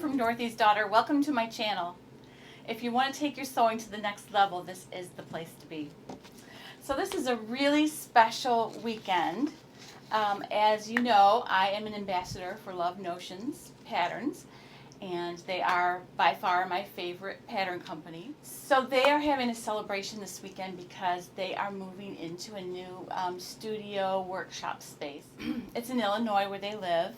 from Dorothy's daughter. Welcome to my channel. If you want to take your sewing to the next level, this is the place to be. So this is a really special weekend. As you know, I am an ambassador for Love Notions Patterns, and they are by far my favorite pattern company. So they are having a celebration this weekend because they are moving into a new studio workshop space. It's in Illinois where they live.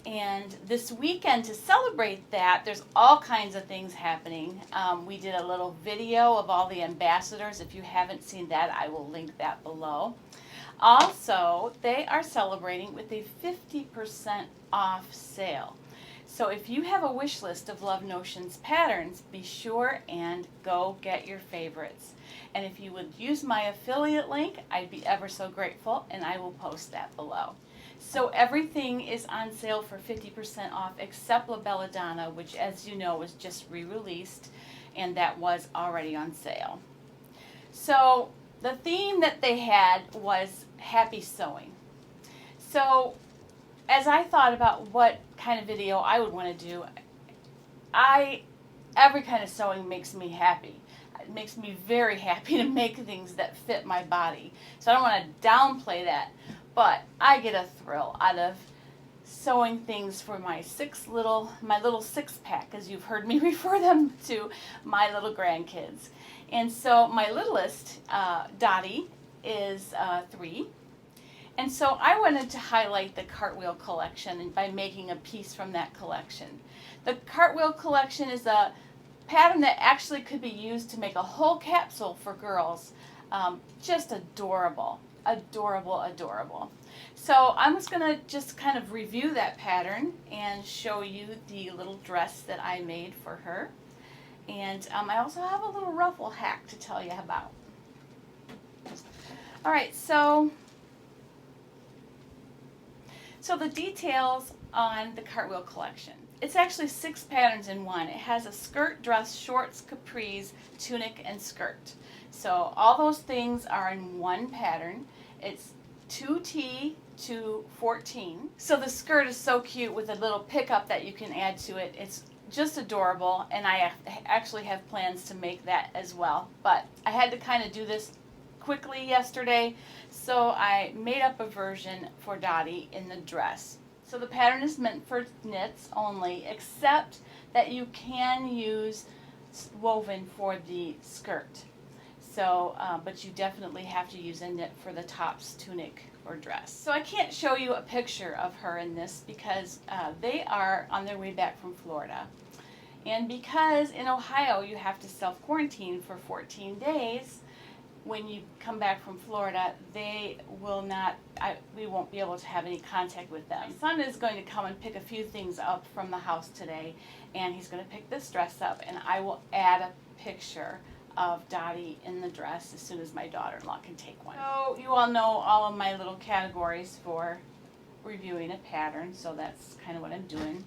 And this weekend, to celebrate that, there's all kinds of things happening. We did a little video of all the ambassadors. If you haven't seen that, I will link that below. Also, they are celebrating with a 50% off sale. So if you have a wish list of Love Notions patterns, be sure and go get your favorites. And if you would use my affiliate link, I'd be ever so grateful, and I will post that below. So everything is on sale for 50% off except La Bella Donna, which, as you know, was just re-released, and that was already on sale. So the theme that they had was happy sewing. So as I thought about what kind of video I would want to do, every kind of sewing makes me happy. It makes me very happy to make things that fit my body. So I don't want to downplay that. But I get a thrill out of sewing things for my little six-pack, as you've heard me refer them to, my little grandkids. And so my littlest, Dottie, is 3. And so I wanted to highlight the Cartwheel Collection by making a piece from that collection. The Cartwheel Collection is a pattern that actually could be used to make a whole capsule for girls. Just adorable. Adorable, adorable. So I'm just going to kind of review that pattern and show you the little dress that I made for her. And I also have a little ruffle hack to tell you about. Alright, so the details on the Cartwheel Collection. It's actually 6 patterns in one. It has a skirt, dress, shorts, capris, tunic, and skirt. So all those things are in one pattern. It's 2T to 14. So the skirt is so cute with a little pickup that you can add to it. It's just adorable, and I actually have plans to make that as well. But I had to kind of do this quickly yesterday, so I made up a version for Dottie in the dress. So the pattern is meant for knits only, except that you can use woven for the skirt. So, but you definitely have to use a knit for the tops, tunic, or dress. So I can't show you a picture of her in this because they are on their way back from Florida. And because in Ohio you have to self-quarantine for 14 days, when you come back from Florida, they will not, we won't be able to have any contact with them. My son is going to come and pick a few things up from the house today, and he's going to pick this dress up, and I will add a picture of Dottie in the dress as soon as my daughter-in-law can take one. So you all know all of my little categories for reviewing a pattern, so that's kind of what I'm doing.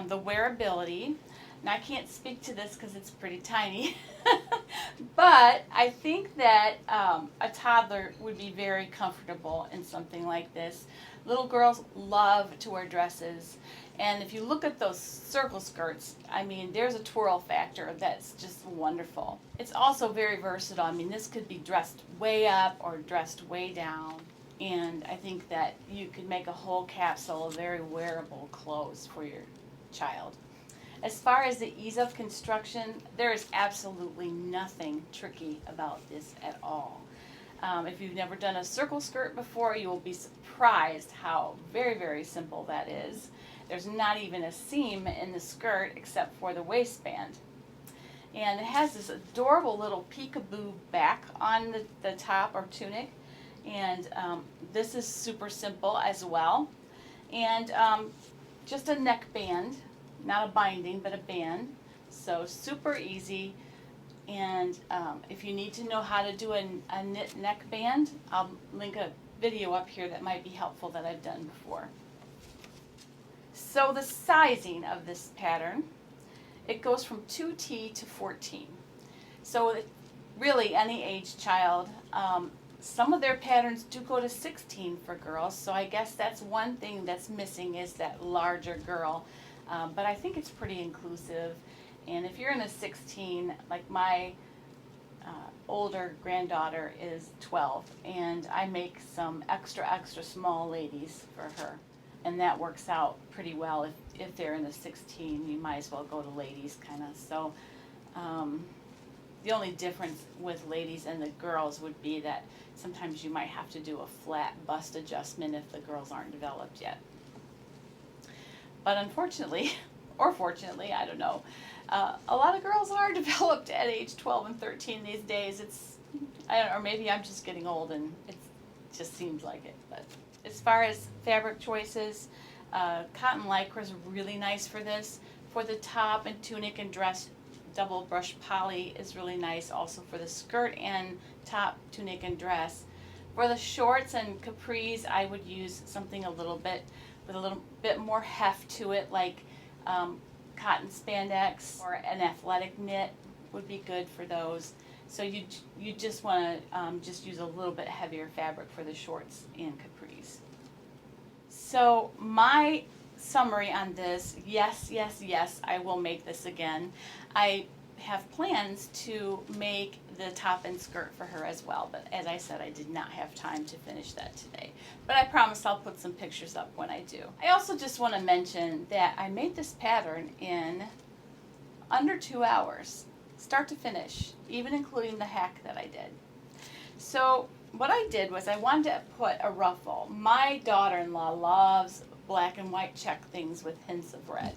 The wearability. Now I can't speak to this because it's pretty tiny, but I think that a toddler would be very comfortable in something like this. Little girls love to wear dresses, and if you look at those circle skirts, I mean, there's a twirl factor that's just wonderful. It's also very versatile. I mean, this could be dressed way up or dressed way down, and I think that you could make a whole capsule of very wearable clothes for your child. As far as the ease of construction, there is absolutely nothing tricky about this at all. If you've never done a circle skirt before, you will be surprised how very, very simple that is. There's not even a seam in the skirt except for the waistband. And it has this adorable little peekaboo back on the top or tunic. And this is super simple as well. And just a neckband. Not a binding, but a band. So super easy. And if you need to know how to do a knit neckband, I'll link a video up here that might be helpful that I've done before. So the sizing of this pattern, it goes from 2T to 14. So really any age child. Some of their patterns do go to 16 for girls, so I guess that's one thing that's missing is that larger girl but I think it's pretty inclusive. And if you're in a 16, like my older granddaughter is 12, and I make some extra small ladies for her, and that works out pretty well. If they're in the 16, you might as well go to ladies, kind of. So the only difference with ladies and the girls would be that sometimes you might have to do a flat bust adjustment if the girls aren't developed yet. But unfortunately, or fortunately, I don't know, a lot of girls are developed at age 12 and 13 these days. I don't know, or maybe I'm just getting old and it just seems like it. But as far as fabric choices, cotton lycra is really nice for this. For the top and tunic and dress, double brush poly is really nice also for the skirt and top, tunic and dress. For the shorts and capris, I would use something with a little bit more heft to it, like cotton spandex or an athletic knit would be good for those. So you just want to just use a little bit heavier fabric for the shorts and capris. So my summary on this, yes, I will make this again. I have plans to make the top and skirt for her as well, but as I said, I did not have time to finish that today. But I promise I'll put some pictures up when I do. I also just want to mention that I made this pattern in under 2 hours, start to finish, even including the hack that I did. So what I did was I wanted to put a ruffle. My daughter-in-law loves black and white check things with hints of red.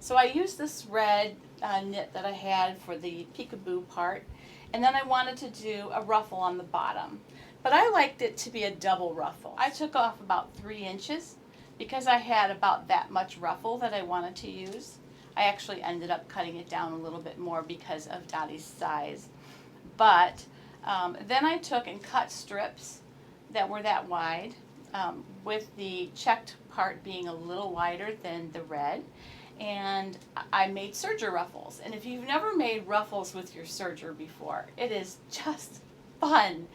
So I used this red knit that I had for the peekaboo part, and then I wanted to do a ruffle on the bottom. But I liked it to be a double ruffle. I took off about 3 inches because I had about that much ruffle that I wanted to use. I actually ended up cutting it down a little bit more because of Dottie's size. But then I took and cut strips that were that wide, with the checked part being a little wider than the red. And I made serger ruffles. And if you've never made ruffles with your serger before, it is just fun.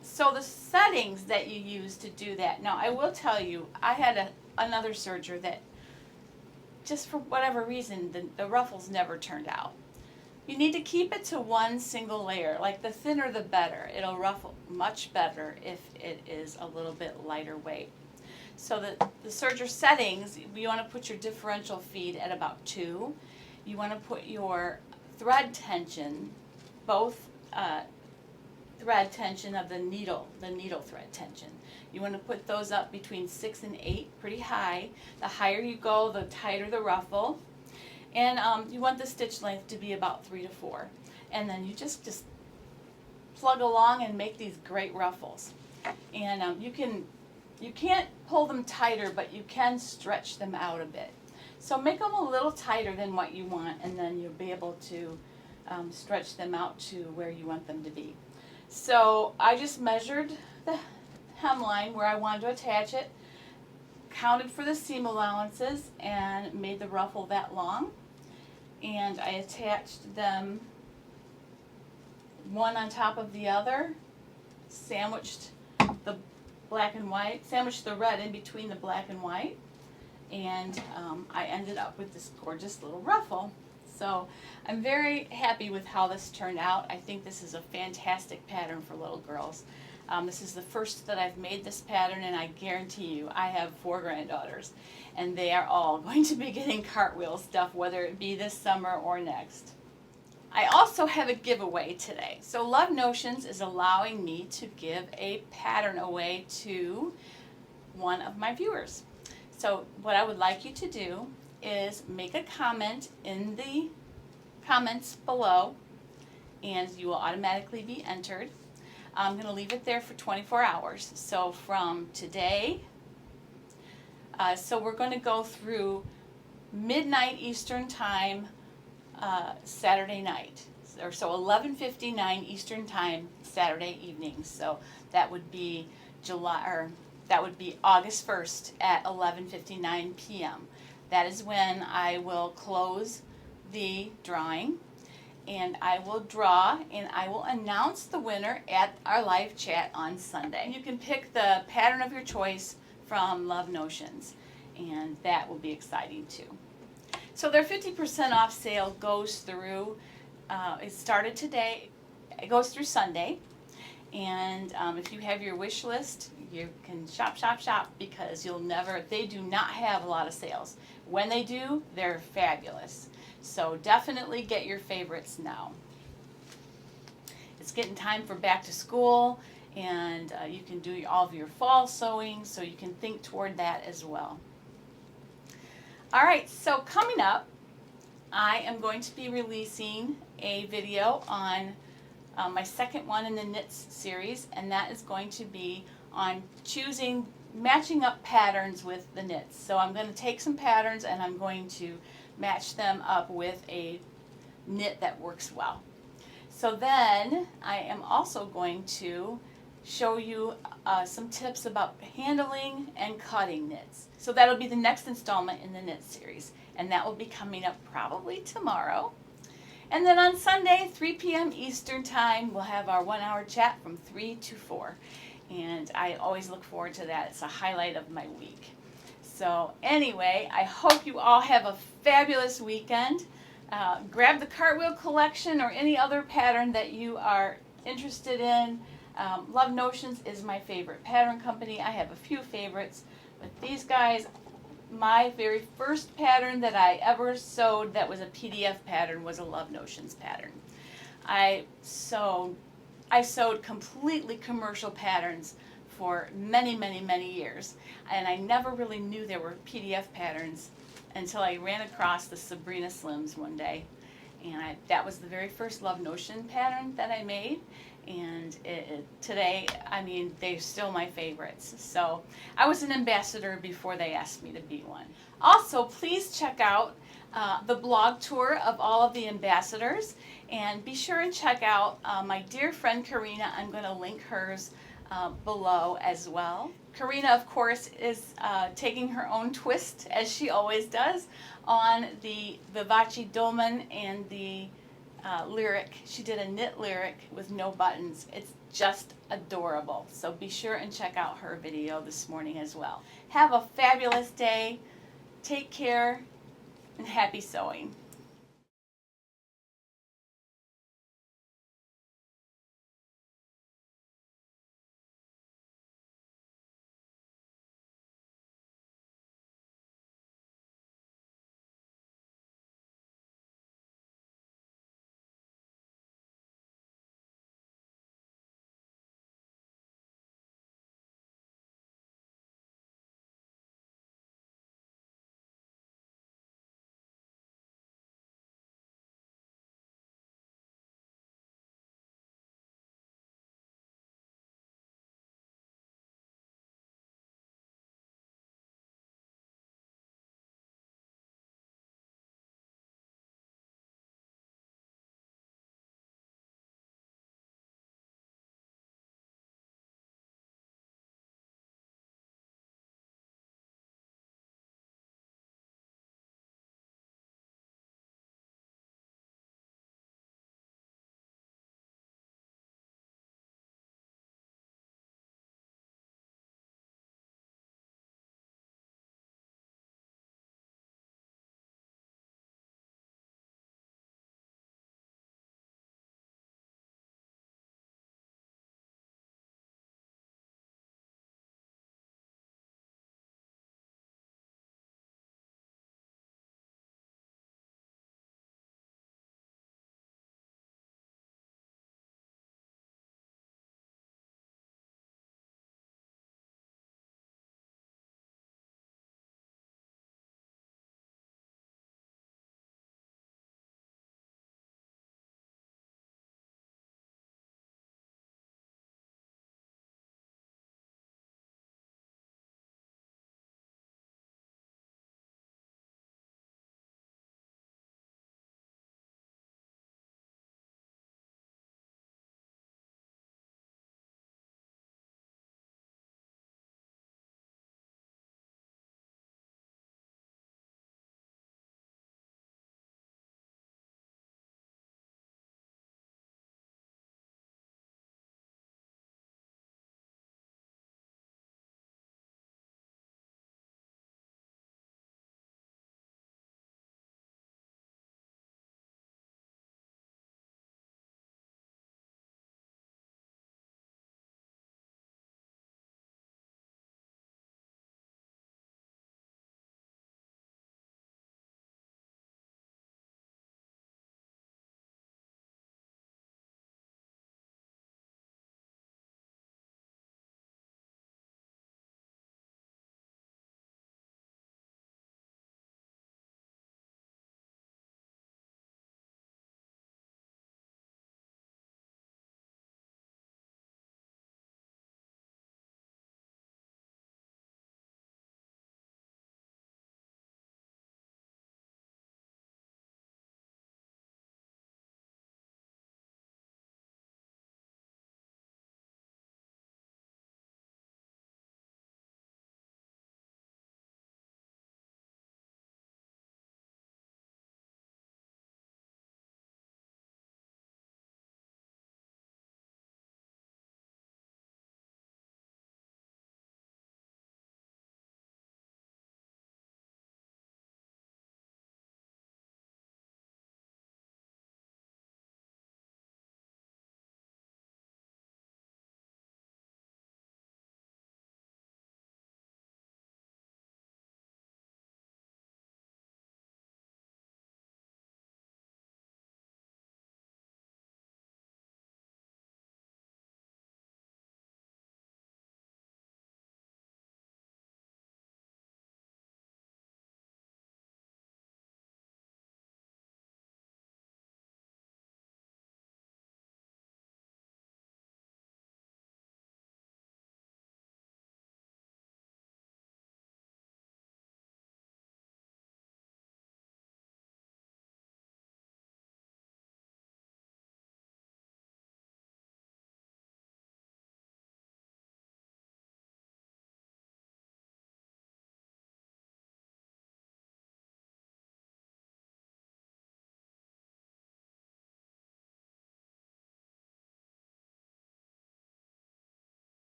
So the settings that you use to do that. Now I will tell you, I had another serger that just for whatever reason, the ruffles never turned out. You need to keep it to one single layer, like the thinner the better. It'll ruffle much better if it is a little bit lighter weight. So the serger settings, you want to put your differential feed at about 2. You want to put your thread tension, both thread tension of the needle thread tension. You want to put those up between 6 and 8, pretty high. The higher you go, the tighter the ruffle. And you want the stitch length to be about 3 to 4. And then you just plug along and make these great ruffles. And you can't pull them tighter, but you can stretch them out a bit. So make them a little tighter than what you want, and then you'll be able to stretch them out to where you want them to be. So I just measured the hemline where I wanted to attach it, counted for the seam allowances, and made the ruffle that long. And I attached them one on top of the other, sandwiched the black and white, sandwiched the red in between the black and white, and I ended up with this gorgeous little ruffle. So I'm very happy with how this turned out. I think this is a fantastic pattern for little girls. This is the first that I've made this pattern, and I guarantee you I have 4 granddaughters, and they are all going to be getting cartwheel stuff, whether it be this summer or next. I also have a giveaway today. So Love Notions is allowing me to give a pattern away to one of my viewers. So what I would like you to do is make a comment in the comments below, and you will automatically be entered. I'm going to leave it there for 24 hours. So from today, so we're going to go through midnight Eastern time, Saturday night, or so 11:59 Eastern time Saturday evening. So that would be August 1st at 11:59 p.m. That is when I will close the drawing, and I will draw, and I will announce the winner at our live chat on Sunday. You can pick the pattern of your choice from Love Notions, and that will be exciting too. So their 50% off sale goes through, it started today, it goes through Sunday. And if you have your wish list, you can shop, shop, shop, because they do not have a lot of sales. When they do, they're fabulous. So definitely get your favorites now. It's getting time for back to school, and you can do all of your fall sewing, so you can think toward that as well. All right, so coming up, I am going to be releasing a video on my second one in the knits series, and that is going to be on matching up patterns with the knits. So I'm going to take some patterns and I'm going to match them up with a knit that works well. So then I am also going to show you some tips about handling and cutting knits. So that'll be the next installment in the knit series, and that will be coming up probably tomorrow. And then on Sunday, 3 p.m. Eastern Time, we'll have our 1-hour chat from 3 to 4. And I always look forward to that. It's a highlight of my week. So anyway, I hope you all have a fabulous weekend. Grab the Cartwheel Collection or any other pattern that you are interested in. Love Notions is my favorite pattern company. I have a few favorites, but these guys, my very first pattern that I ever sewed that was a PDF pattern was a Love Notions pattern. I sewed completely commercial patterns for many, many, many years, and I never really knew there were PDF patterns until I ran across the Sabrina Slims one day, and that was the very first Love Notion pattern that I made. And today, I mean, they're still my favorites. So I was an ambassador before they asked me to be one. Also, please check out the blog tour of all of the ambassadors, and be sure and check out my dear friend Karina. I'm going to link hers below as well. Karina, of course, is taking her own twist, as she always does, on the Vivace Dolman and the lyric. She did a knit lyric with no buttons. It's just adorable. So be sure and check out her video this morning as well. Have a fabulous day. Take care and happy sewing.